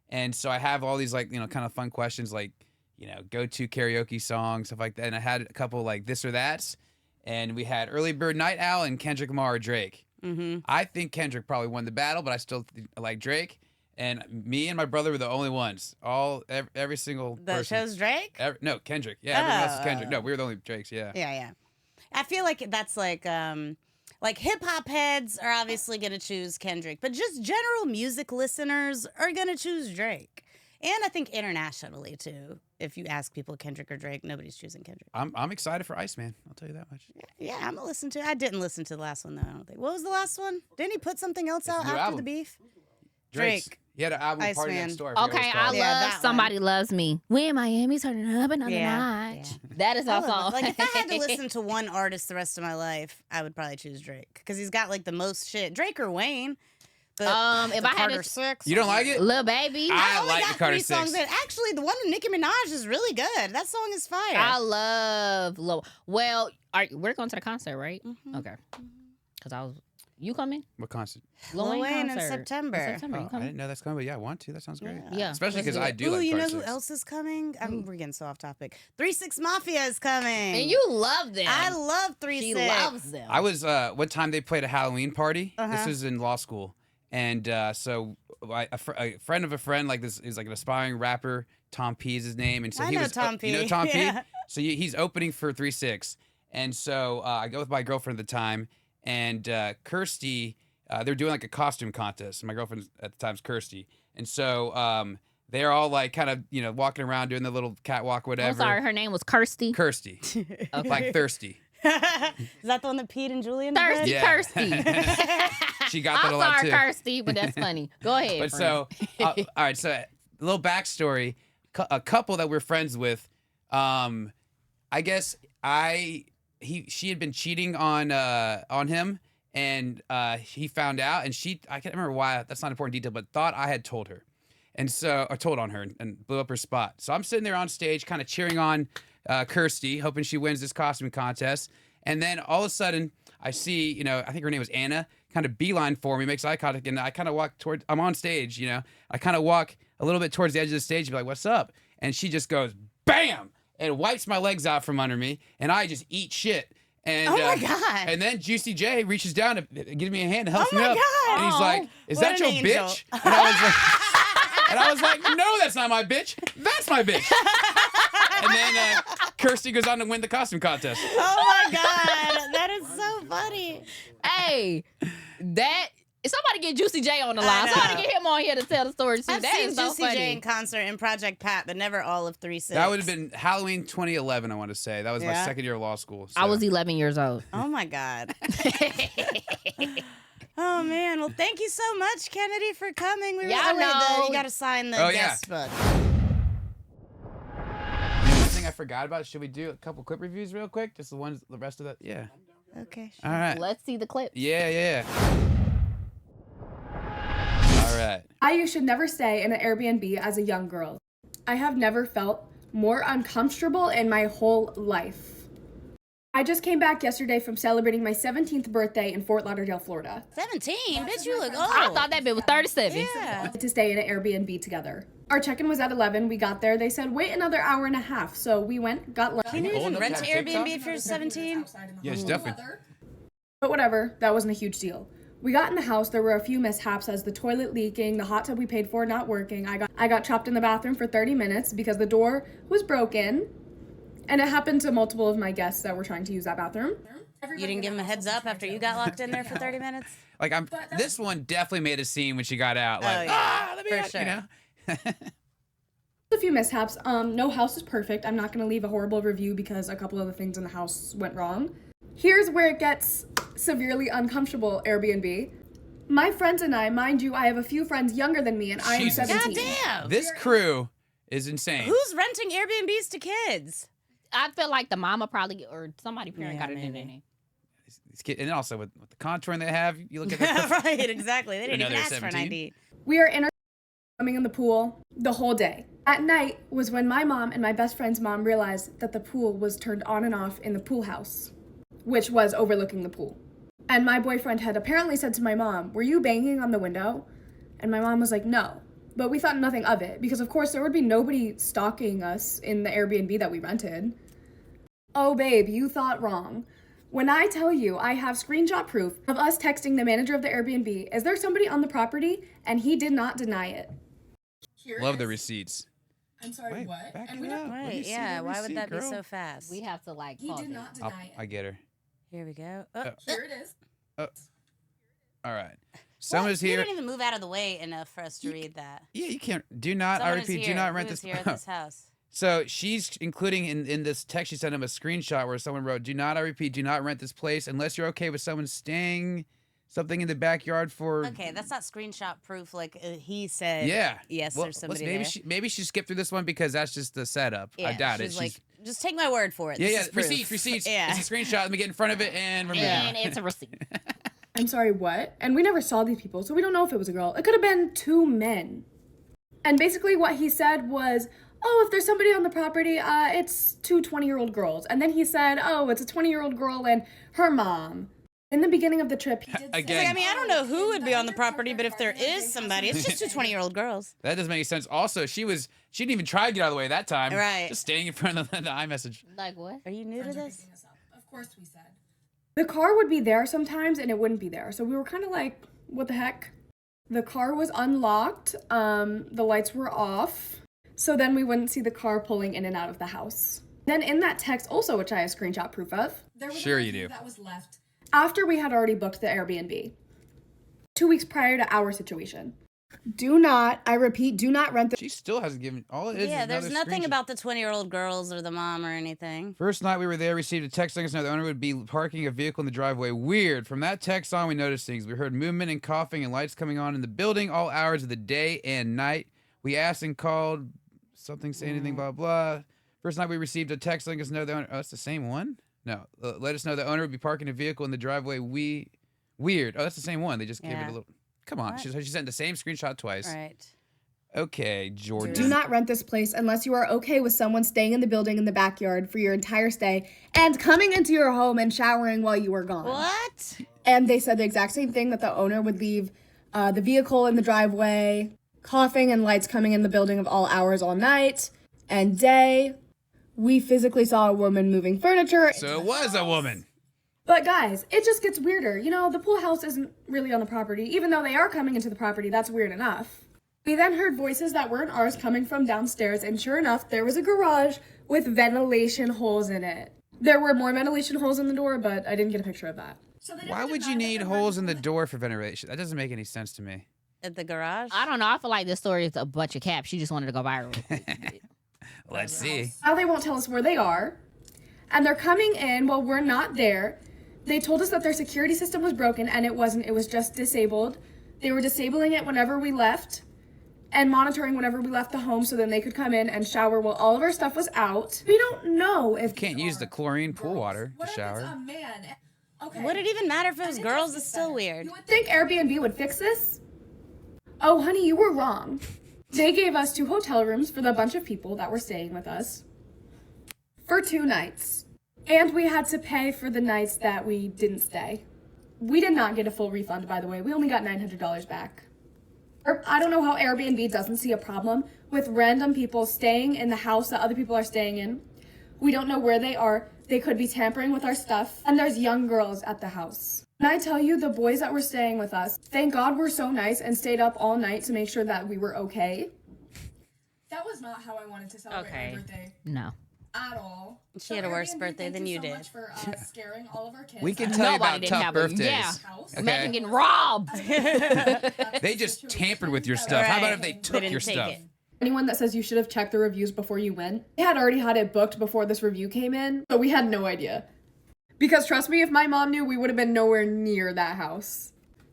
And so I have all these like, kind of fun questions like, go to karaoke songs, stuff like that. And I had a couple like this or that's. And we had Early Bird Night Owl and Kendrick Lamar or Drake. Mm-hmm. I think Kendrick probably won the battle, but I still like Drake. And me and my brother were the only ones. Every single That person. shows Drake? No, Kendrick. Yeah, everyone else is Kendrick. Oh. No, we were the only Drakes. Yeah. Yeah. I feel like that's like hip hop heads are obviously gonna choose Kendrick, but just general music listeners are gonna choose Drake. And I think internationally too. If you ask people Kendrick or Drake, nobody's choosing Kendrick. I'm excited for Iceman. I'll tell you that much. Yeah, I'm gonna listen to it. I didn't listen to the last one though, I don't think. What was the last one? Didn't he put something else It's a out new after album. the beef? Drake's. Drake. He had an album Party Iceman. Next Door. forget what Okay, it's I called. Yeah, love that Somebody Loves Me. We in Miami turning up another Yeah, night. yeah. That is I our love song. it. Like if I had to listen to one artist the rest of my life, I would probably choose Drake because he's got like the most shit. Drake or Wayne. But If the I had to- Carter 6. You don't like it? Lil Baby. I only like got the Carter 3 songs 6. in. Actually, the one with Nicki Minaj is really good. That song is fire. I love Lil. Well, we're going to the concert, right? Mhm. Okay. Because you coming? What concert? Lil Wayne in concert. September. In September. Oh, You I coming? didn't know that's coming, but yeah, I want to. That sounds great. Yeah. Especially let's because do I it. do Ooh, like you know Carter who 6. else is coming? Who? We're getting so off topic. 3-6 Mafia is coming. And you love them. I love 3-6. She loves them. I was one time they played a Halloween party. This Uh-huh. was in law school, and so a friend of a friend, like this, is like an aspiring rapper. Tom P is his name, and so I he know was. Tom P. You know Tom Yeah. P. So he's opening for 3-6, and so I go with my girlfriend at the time, and Kirsty. They're doing like a costume contest. My girlfriend at the time's Kirsty, and so they're all like kind of walking around doing the little catwalk, whatever. I'm sorry, her name was Kirsty. Kirsty, Okay. like thirsty. Is that the one that Pete and Julian did? Thirsty Yeah. Kirsty. She got that I'm a lot sorry, too. Kirsty, but that's funny. Go ahead. But friend. so, all right. So, a little backstory: a couple that we're friends with. I guess she had been cheating on him, and he found out, and I can't remember why. That's not important detail, but thought I had told her, and so I told on her and blew up her spot. So I'm sitting there on stage, kind of cheering on Kirsty, hoping she wins this costume contest, and then all of a sudden I see, I think her name was Anna, kind of beeline for me, makes eye contact, and I kind of walk towards. I'm on stage, I kind of walk a little bit towards the edge of the stage, and be like, "What's up?" And she just goes, "Bam!" and wipes my legs out from under me, and I just eat shit. And, Oh my God. And then Juicy J reaches down to give me a hand and helps Oh me my up. God. And he's like, "Is What that your an angel." bitch?" And I was like, "No, that's not my bitch. That's my bitch." And then Kirsty goes on to win the costume contest. Oh my God, that is so funny. Hey, somebody get Juicy J on the I line. know. Somebody get him on here to tell the story too. I've That seen is so Juicy funny. J in concert in Project Pat, but never all of 3-6. That would have been Halloween 2011, I want to say. That was my Yeah. second year of law school. I so. was 11 years old. Oh my God. Oh man. Well, thank you so much, Kennedy, for coming. We Y'all know. you got to sign the Oh, yeah. guest book. One thing I forgot about. Should we do a couple clip reviews real quick? Just the rest of that. Yeah. Okay. All right. Let's see the clip. Yeah. All right. You should never stay in an Airbnb as a young girl. I have never felt more uncomfortable in my whole life. I just came back yesterday from celebrating my 17th birthday in Fort Lauderdale, Florida. 17? Bitch, you look old. I thought that bit was 37. Yeah. To stay in an Airbnb together. Our check-in was at 11. We got there. They said, wait another hour and a half. So we went, got lunch. Can you Old even enough rent to to have Airbnb TikTok? if you're 17? Yes, definitely. But whatever, that wasn't a huge deal. We got in the house, there were a few mishaps as the toilet leaking, the hot tub we paid for not working. I got trapped in the bathroom for 30 minutes because the door was broken. And it happened to multiple of my guests that were trying to use that bathroom. You didn't give him a heads up after you got locked in there for 30 minutes? Like this one definitely made a scene when she got out. Like, yeah. let me For out, sure. you know. A few mishaps. No house is perfect. I'm not going to leave a horrible review because a couple of the things in the house went wrong. Here's where it gets severely uncomfortable, Airbnb. My friends and I, mind you, I have a few friends younger than me, and I am Jesus. 17. God damn. This crew is insane. Who's renting Airbnbs to kids? I feel like the mama probably or somebody parent Yeah, got it in maybe. there. These kids, and also with the contouring they have, you look at the Right, exactly. They didn't Another even ask for an 17? ID. We are in our swimming in the pool the whole day. At night was when my mom and my best friend's mom realized that the pool was turned on and off in the pool house, which was overlooking the pool. And my boyfriend had apparently said to my mom, "Were you banging on the window?" And my mom was like, "No." But we thought nothing of it because of course there would be nobody stalking us in the Airbnb that we rented. Oh babe, you thought wrong. When I tell you I have screenshot proof of us texting the manager of the Airbnb, "Is there somebody on the property?" And he did not deny it. love the receipts. I'm sorry, Wait, what? back And it we up. don't, Let me Right, see yeah. the Why would receipt, that be girl. so fast? We have to like he pause did it. not deny I it. get her. Here we go. Oh, Here it is. All right. Someone's You here. didn't even move out of the way enough for us to read that. Yeah, you can't. Do not. Someone I is repeat. Do here. not Who rent is this. here at this house. So she's including in this text she sent him a screenshot where someone wrote, "Do not, I repeat, do not rent this place unless you're okay with someone staying something in the backyard for." Okay, that's not screenshot proof. Like he said. Yeah. Yes, Well, there's somebody maybe there. maybe she skipped through this one because that's just the setup. Yeah, I doubt it. she's like, just take my word for it. This is proof. Receipts. Yeah. It's a screenshot. Let me get in front of it and remove And it. it's a receipt. I'm sorry, what? And we never saw these people, so we don't know if it was a girl. It could have been two men. And basically what he said was, "Oh, if there's somebody on the property, it's two 20-year-old girls." And then he said, "Oh, it's a 20-year-old girl and her mom." In the beginning of the trip, he did say, Again. Like, I mean, I don't know who would be on the property, but if there is somebody, it's just two 20-year-old girls. That doesn't make any sense. Also, she didn't even try to get out of the way that time. Right. Just standing in front of the iMessage. Like what? Are you new to this? Of course we said. The car would be there sometimes and it wouldn't be there. So we were kind of like, what the heck? The car was unlocked. The lights were off. So then we wouldn't see the car pulling in and out of the house. Then in that text also, which I have screenshot proof of, there was Sure a you review do. that was left after we had already booked the Airbnb. 2 weeks prior to our situation. Do not, I repeat, do not rent the She still hasn't given all it is. Yeah, is there's another nothing screenshot. about the 20-year-old girls or the mom or anything. First night we were there, received a text letting us know the owner would be parking a vehicle in the driveway. Weird. From that text on, we noticed things. We heard movement and coughing and lights coming on in the building all hours of the day and night. We asked and called, something, say anything, blah, blah. First night we received a text letting us know the owner. Oh, it's the same one? No. Let us know the owner would be parking a vehicle in the driveway. Weird. Oh, that's the same one. They just gave it Yeah. a little. Come on. What? She sent the same screenshot twice. Right. Okay, Jordan. Do not rent this place unless you are okay with someone staying in the building in the backyard for your entire stay and coming into your home and showering while you are gone. What? And they said the exact same thing, that the owner would leave the vehicle in the driveway, coughing and lights coming in the building of all hours all night and day. We physically saw a woman moving furniture. So it was a woman. But guys, it just gets weirder. You know, the pool house isn't really on the property. Even though they are coming into the property, that's weird enough. We then heard voices that weren't ours coming from downstairs, and sure enough, there was a garage with ventilation holes in it. There were more ventilation holes in the door, but I didn't get a picture of that. Why would you need holes in the door for ventilation? That doesn't make any sense to me. At the garage? I don't know. I feel like this story is a bunch of caps. She just wanted to go viral. Let's see. Now they won't tell us where they are, and they're coming in while we're not there. They told us that their security system was broken, and it wasn't. It was just disabled. They were disabling it whenever we left and monitoring whenever we left the home so then they could come in and shower while all of our stuff was out. We don't know if Can't use the chlorine pool water to shower. What if it's a man? Okay. Would it even matter if it was girls? It's still weird. You would think Airbnb would fix this? Oh, honey, you were wrong. They gave us 2 hotel rooms for the bunch of people that were staying with us for 2 nights. And we had to pay for the nights that we didn't stay. We did not get a full refund, by the way. We only got $900 back. I don't know how Airbnb doesn't see a problem with random people staying in the house that other people are staying in. We don't know where they are. They could be tampering with our stuff. And there's young girls at the house. And I tell you, the boys that were staying with us, thank God were so nice and stayed up all night to make sure that we were okay. That was not how I wanted to celebrate my birthday. No. At all. She had a worse birthday than you did. Much for scaring all of our kids. We can tell you about Nobody didn't tough have a- birthdays. yeah. Okay. Imagine getting robbed. They just tampered with your stuff. How about if they took didn't your take stuff? it. Anyone that says you should have checked the reviews before you went, they had already had it booked before this review came in, so we had no idea. Because trust me, if my mom knew, we would have been nowhere near that house.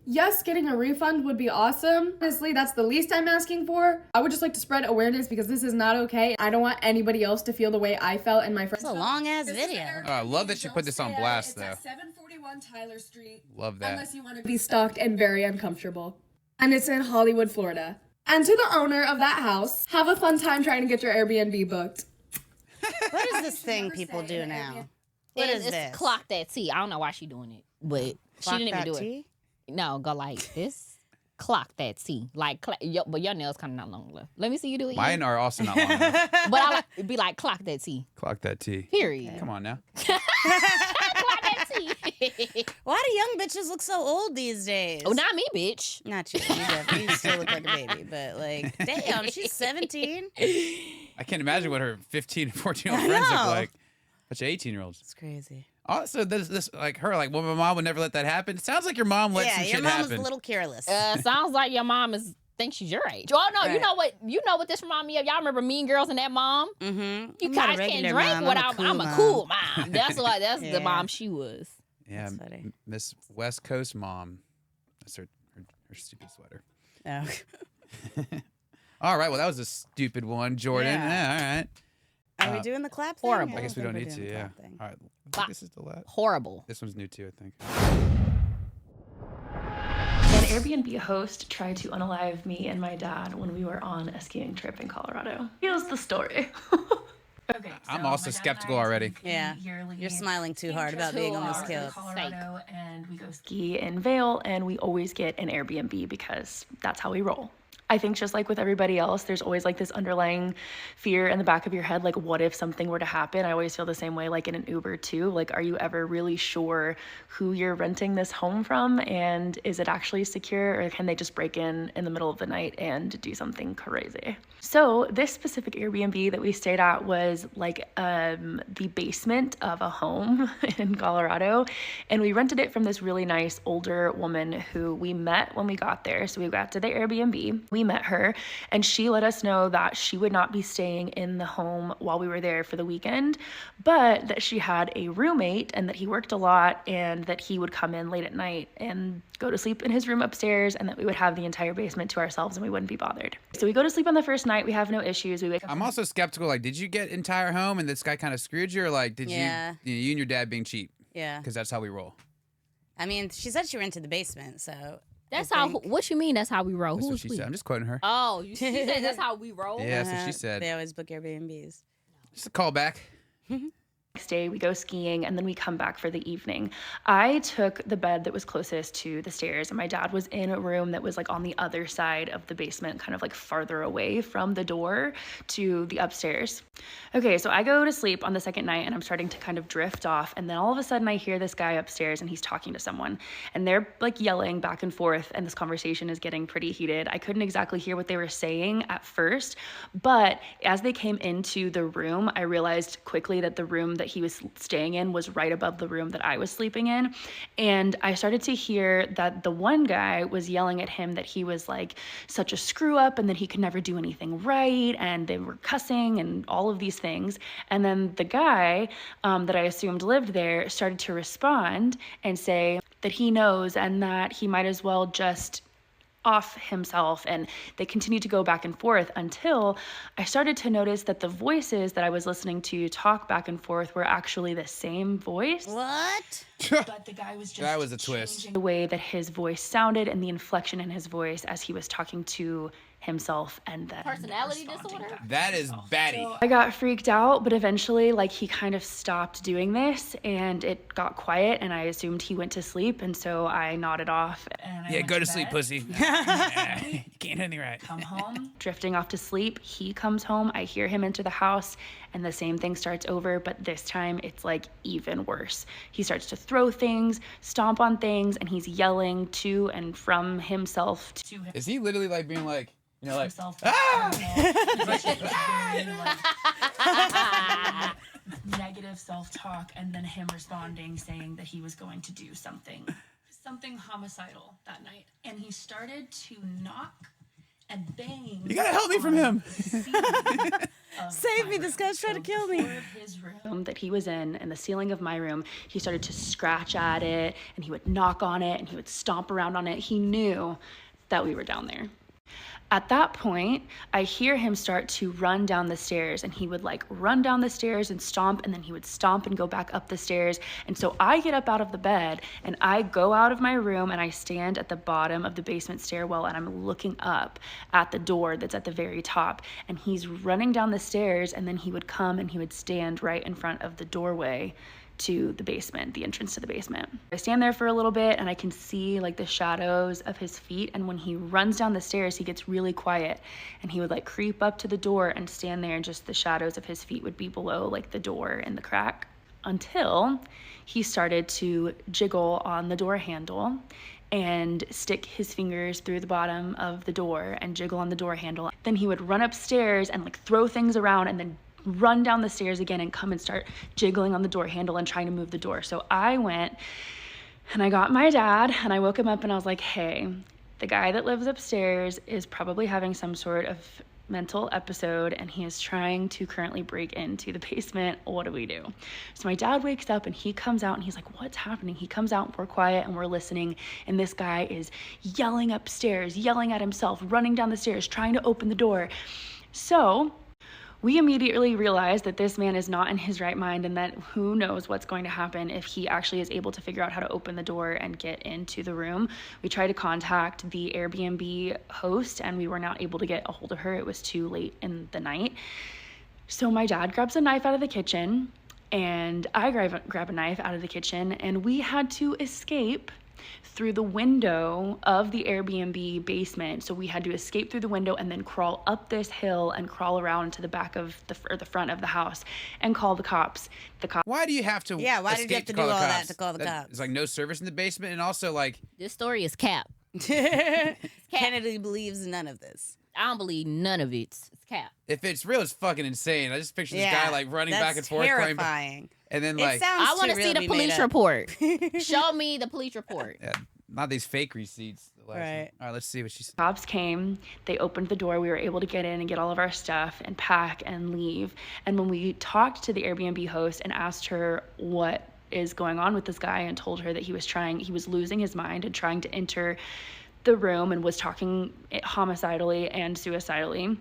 Yes, getting a refund would be awesome. Honestly, that's the least I'm asking for. I would just like to spread awareness because this is not okay. I don't want anybody else to feel the way I felt and my friends. It's a long ass video. Oh, I love that she put this on blast, though. It's at 741 Tyler Street. Love that. Unless you want to be stalked and very uncomfortable. And it's in Hollywood, Florida. And to the owner of that house, have a fun time trying to get your Airbnb booked. What is this thing people do now? What is It's this? clock that T. I don't know why she doing it, but she Clock didn't even that do it. tea? No, go like this. Clock that T. Like, but your nails kind of not long left. Let me see you do it. Mine are also not long enough. But I like it'd be like clock that T. Clock that T. Period. Come on now. Clock that T. Why do young bitches look so old these days? Oh, not me, bitch. Not you. You still look like a baby, but like, damn, she's 17. I can't imagine what her 15 and 14-year-old I friends look know. like. Bunch of 18-year-olds. It's crazy. Also, this like her, like, well, my mom would never let that happen. It sounds like your mom let some Yeah, your shit mom happen. was a little careless. Sounds like your mom thinks she's your age. Oh no, Right. you know what this remind me of? Y'all remember Mean Girls and that mom? Mm-hmm. You guys can't drink without. I'm a cool mom. That's the Yeah. mom she was. Yeah, That's funny. Miss West Coast mom. That's her stupid sweater. Oh. All right, well, that was a stupid one, Jordan. Yeah. Yeah, all right. Are we doing the clap thing? horrible. I guess we don't think need we're to, doing the yeah. clap thing. All right. I Clap. think this is the last. Horrible. This one's new too, I think. An Airbnb host tried to unalive me and my dad when we were on a skiing trip in Colorado. Here's the story. Okay, I'm also skeptical already. Yeah. You're smiling too hard about being on this kill. Colorado, and we go ski in Vail, and we always get an Airbnb because that's how we roll. I think just like with everybody else, there's always like this underlying fear in the back of your head, like what if something were to happen? I always feel the same way, like in an Uber too. Like, are you ever really sure who you're renting this home from, and is it actually secure, or can they just break in the middle of the night and do something crazy? So this specific Airbnb that we stayed at was like the basement of a home in Colorado, and we rented it from this really nice older woman who we met when we got there. So we got to the Airbnb, we met her, and she let us know that she would not be staying in the home while we were there for the weekend, but that she had a roommate and that he worked a lot and that he would come in late at night and go to sleep in his room upstairs, and that we would have the entire basement to ourselves and we wouldn't be bothered. So we go to sleep on the first night, we have no issues. We wake up. I'm also skeptical. Like, did you get entire home and this guy kind of screwed you, or like, did Yeah. you and your dad being cheap? Yeah. Because that's how we roll. I mean, she said she rented the basement, so. That's I how. think- What you mean? That's how we roll. That's Who what was she we? said. I'm just quoting her. Oh, she said that's how we roll. Yeah, that's what she said. They always book Airbnbs. Just a callback. Next day, we go skiing, and then we come back for the evening. I took the bed that was closest to the stairs, and my dad was in a room that was like on the other side of the basement, kind of like farther away from the door to the upstairs. Okay, so I go to sleep on the second night, and I'm starting to kind of drift off, and then all of a sudden I hear this guy upstairs, and he's talking to someone, and they're like yelling back and forth, and this conversation is getting pretty heated. I couldn't exactly hear what they were saying at first, but as they came into the room, I realized quickly that the room that he was staying in was right above the room that I was sleeping in. And I started to hear that the one guy was yelling at him that he was like such a screw up and that he could never do anything right. And they were cussing and all of these things. And then the guy that I assumed lived there started to respond and say that he knows and that he might as well just off himself, and they continued to go back and forth until I started to notice that the voices that I was listening to talk back and forth were actually the same voice. What? But the guy was just That was a twist. changing the way that his voice sounded and the inflection in his voice as he was talking to himself and then Personality responding disorder? back. That is batty. So I got freaked out, but eventually, like, he kind of stopped doing this and it got quiet, and I assumed he went to sleep, and so I nodded off. And I Yeah, went go to bed. sleep, pussy. You can't do anything right. Come home, drifting off to sleep. He comes home. I hear him enter the house, and the same thing starts over, but this time it's like even worse. He starts to throw things, stomp on things, and he's yelling to and from himself to Is he literally like being like, you know, like, himself. ah! Negative self-talk, and then him responding saying that he was going to do something homicidal that night, and he started to knock and bang. You gotta help me from him. Save me, this guy's trying to kill me. His room that he was in and the ceiling of my room, he started to scratch at it, and he would knock on it, and he would stomp around on it. He knew that we were down there. At that point, I hear him start to run down the stairs, and he would like run down the stairs and stomp, and then he would stomp and go back up the stairs. And so I get up out of the bed and I go out of my room and I stand at the bottom of the basement stairwell, and I'm looking up at the door that's at the very top, and he's running down the stairs, and then he would come and he would stand right in front of the doorway to the basement, the entrance to the basement. I stand there for a little bit and I can see like the shadows of his feet, and when he runs down the stairs, he gets really quiet, and he would like creep up to the door and stand there, and just the shadows of his feet would be below like the door in the crack, until he started to jiggle on the door handle and stick his fingers through the bottom of the door and jiggle on the door handle. Then he would run upstairs and like throw things around, and then run down the stairs again and come and start jiggling on the door handle and trying to move the door. So I went and I got my dad, and I woke him up and I was like, hey, the guy that lives upstairs is probably having some sort of mental episode, and he is trying to currently break into the basement. What do we do? So my dad wakes up and he comes out and he's like, what's happening? He comes out and we're quiet and we're listening, and this guy is yelling upstairs, yelling at himself, running down the stairs, trying to open the door. So we immediately realized that this man is not in his right mind, and that who knows what's going to happen if he actually is able to figure out how to open the door and get into the room. We tried to contact the Airbnb host, and we were not able to get a hold of her. It was too late in the night. So my dad grabs a knife out of the kitchen, and I grab a knife out of the kitchen, and we had to escape through the window of the Airbnb basement. So we had to escape through the window and then crawl up this hill and crawl around to the back of the front of the house and call the cops. Why do you have to? Yeah, why did you have escape to call do the all that cops? to call the cops? There's like no service in the basement, and also like This story is cap. Kennedy believes none of this. I don't believe none of it. It's cap. if it's real, it's fucking insane. I just picture this guy like running that's back and forth, going back, terrifying. and then It like sounds I want too to real see the be made police up. report. Show me the police report. yeah, not these fake receipts. The last one. Right. All right, let's see what she said. Cops came, they opened the door, we were able to get in and get all of our stuff and pack and leave. And when we talked to the Airbnb host and asked her what is going on with this guy and told her that he was losing his mind and trying to enter the room and was talking homicidally and suicidally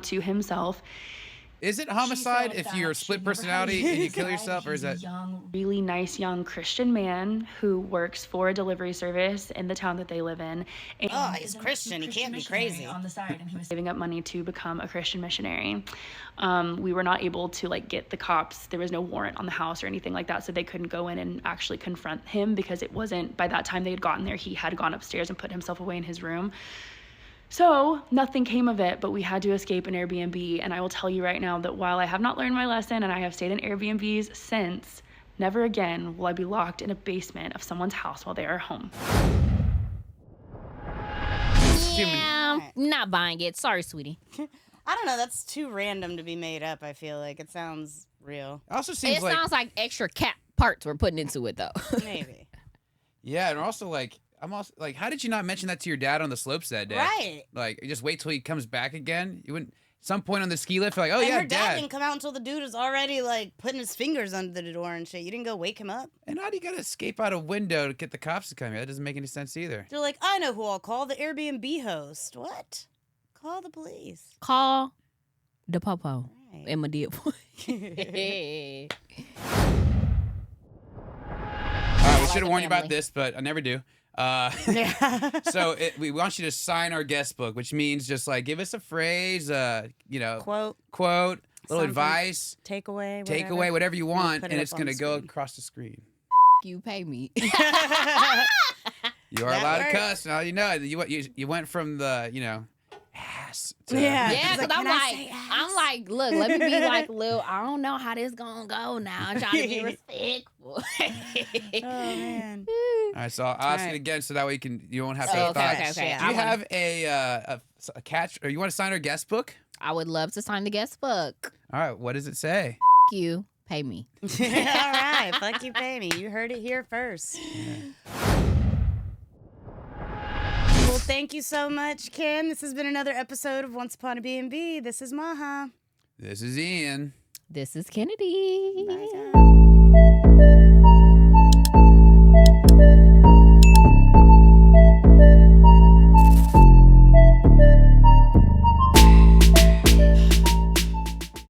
to himself, Is it homicide if you're split personality and you kill yourself, or is that? Young, really nice young Christian man who works for a delivery service in the town that they live in. And Oh, he's Christian. He can't be crazy. on the side, and he was saving up money to become a Christian missionary. We were not able to get the cops. There was no warrant on the house or anything like that, so they couldn't go in and actually confront him because it wasn't, by that time they had gotten there, he had gone upstairs and put himself away in his room. So nothing came of it, but we had to escape an Airbnb. And I will tell you right now that while I have not learned my lesson and I have stayed in Airbnbs since, never again will I be locked in a basement of someone's house while they are home. Yeah, not buying it. Sorry, sweetie. I don't know. That's too random to be made up. I feel like it sounds real. It also seems It like sounds like extra cat parts we're putting into it, though. Maybe. yeah, and also like I'm also like, how did you not mention that to your dad on the slopes that day? Right. Like, just wait till he comes back again. You wouldn't. Some point on the ski lift, you're like, oh And yeah, her dad dad. didn't come out until the dude was already like putting his fingers under the door and shit. You didn't go wake him up. And how do you gotta escape out a window to get the cops to come here? That doesn't make any sense either. They're like, I know who I'll call. The Airbnb host. What? Call the police. Call the popo. Right. And my dear boy. All right, we should have warned you about family. this, but I never do. Yeah. So we want you to sign our guest book, which means just like give us a phrase, Quote, quote, little Something. advice, takeaway, whatever you want, put it and up it's on gonna the go screen. across the screen. You pay me. You are That allowed to works. cuss. Now you know you went from the ass to Yeah. Yeah, He's because like, I'm "Can I like, say ass?" I'm like, look, let me be like, Lil, I don't know how this gonna go now. I'm trying to be respectful. Oh man. All right, so I'll ask right. it again so that way you won't have to Oh, have okay, thoughts. okay. Do you have a catch, or you want to sign our guest book? I would love to sign the guest book. All right, what does it say? You pay me. All right. Fuck you, pay me. You heard it here first. Well, thank you so much, Ken. This has been another episode of Once Upon a Bnb. This is Maha. This is Ian. This is Kennedy. Bye, guys.